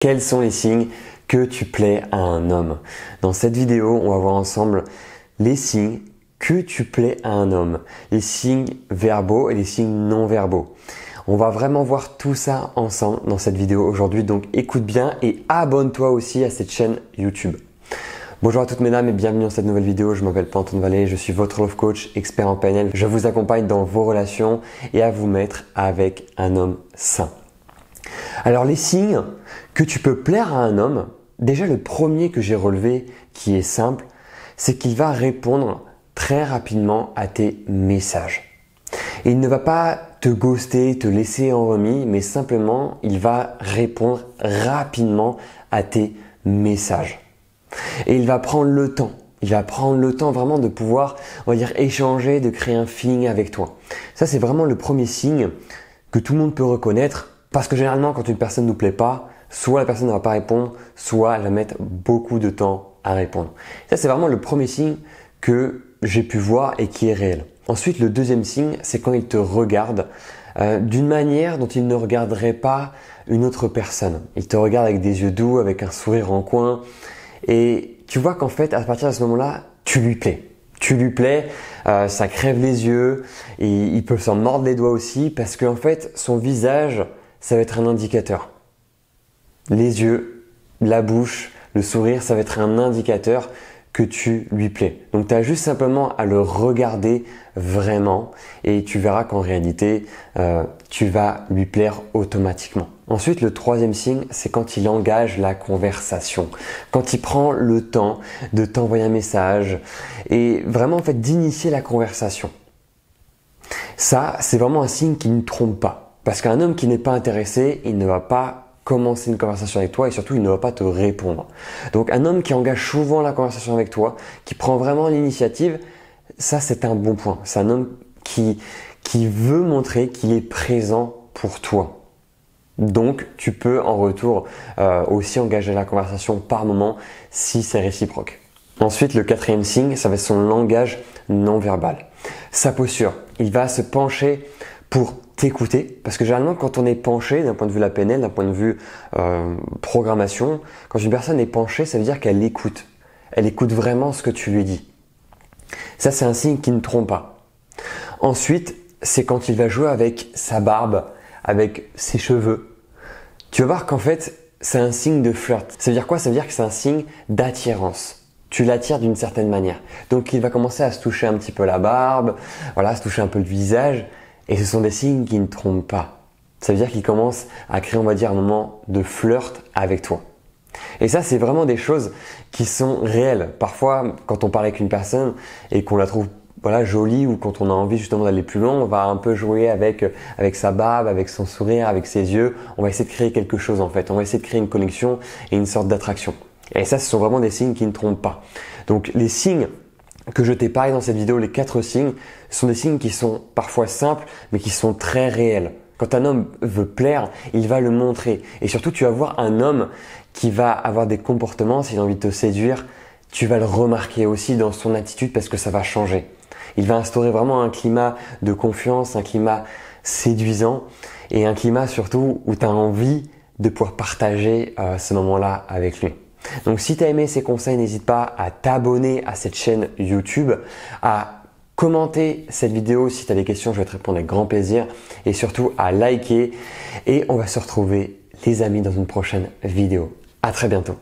Quels sont les signes que tu plais à un homme? Dans cette vidéo, on va voir ensemble les signes que tu plais à un homme, les signes verbaux et les signes non verbaux. On va vraiment voir tout ça ensemble dans cette vidéo aujourd'hui, donc écoute bien et abonne-toi aussi à cette chaîne YouTube. Bonjour à toutes mesdames et bienvenue dans cette nouvelle vidéo. Je m'appelle Antoine Vallée, je suis votre love coach, expert en PNL. Je vous accompagne dans vos relations et à vous mettre avec un homme sain. Alors les signes que tu peux plaire à un homme, déjà le premier que j'ai relevé qui est simple, c'est qu'il va répondre très rapidement à tes messages. Et il ne va pas te ghoster, te laisser en remis, mais simplement il va répondre rapidement à tes messages. Et il va prendre le temps. Il va prendre le temps vraiment de pouvoir, on va dire, échanger, de créer un feeling avec toi. Ça, c'est vraiment le premier signe que tout le monde peut reconnaître parce que généralement, quand une personne ne nous plaît pas, soit la personne ne va pas répondre, soit elle va mettre beaucoup de temps à répondre. Ça, c'est vraiment le premier signe que j'ai pu voir et qui est réel. Ensuite, le deuxième signe, c'est quand il te regarde d'une manière dont il ne regarderait pas une autre personne. Il te regarde avec des yeux doux, avec un sourire en coin. Et tu vois qu'en fait, à partir de ce moment-là, tu lui plais. Tu lui plais, ça crève les yeux et il peut s'en mordre les doigts aussi parce qu'en fait, son visage, ça va être un indicateur. Les yeux, la bouche, le sourire, ça va être un indicateur que tu lui plais. Donc, tu as juste simplement à le regarder vraiment et tu verras qu'en réalité, tu vas lui plaire automatiquement. Ensuite, le troisième signe, c'est quand il engage la conversation. Quand il prend le temps de t'envoyer un message et vraiment en fait d'initier la conversation. Ça, c'est vraiment un signe qui ne trompe pas. Parce qu'un homme qui n'est pas intéressé, il ne va pas commencer une conversation avec toi et surtout il ne va pas te répondre. Donc un homme qui engage souvent la conversation avec toi, qui prend vraiment l'initiative, ça c'est un bon point. C'est un homme qui veut montrer qu'il est présent pour toi. Donc tu peux en retour aussi engager la conversation par moment si c'est réciproque. Ensuite, le quatrième signe, ça va être son langage non verbal. Sa posture, il va se pencher pour t'écouter, parce que généralement quand on est penché d'un point de vue la PNL, d'un point de vue programmation, quand une personne est penchée, ça veut dire qu'elle écoute. Elle écoute vraiment ce que tu lui dis. Ça, c'est un signe qui ne trompe pas. Ensuite, c'est quand il va jouer avec sa barbe, avec ses cheveux. Tu vas voir qu'en fait, c'est un signe de flirt. Ça veut dire quoi? Ça veut dire que c'est un signe d'attirance. Tu l'attires d'une certaine manière. Donc, il va commencer à se toucher un petit peu la barbe, voilà, se toucher un peu le visage. Et ce sont des signes qui ne trompent pas. Ça veut dire qu'il commence à créer, on va dire, un moment de flirt avec toi. Et ça, c'est vraiment des choses qui sont réelles. Parfois, quand on parle avec une personne et qu'on la trouve jolie ou quand on a envie justement d'aller plus loin, on va un peu jouer avec sa barbe, avec son sourire, avec ses yeux. On va essayer de créer quelque chose en fait. On va essayer de créer une connexion et une sorte d'attraction. Et ça, ce sont vraiment des signes qui ne trompent pas. Donc, les signes que je t'ai parlé dans cette vidéo, les 4 signes, sont des signes qui sont parfois simples, mais qui sont très réels. Quand un homme veut plaire, il va le montrer. Et surtout, tu vas voir un homme qui va avoir des comportements, s'il a envie de te séduire, tu vas le remarquer aussi dans son attitude parce que ça va changer. Il va instaurer vraiment un climat de confiance, un climat séduisant et un climat surtout où tu as envie de pouvoir partager ce moment-là avec lui. Donc si tu as aimé ces conseils, n'hésite pas à t'abonner à cette chaîne YouTube, à commenter cette vidéo si tu as des questions, je vais te répondre avec grand plaisir et surtout à liker et on va se retrouver les amis dans une prochaine vidéo. À très bientôt.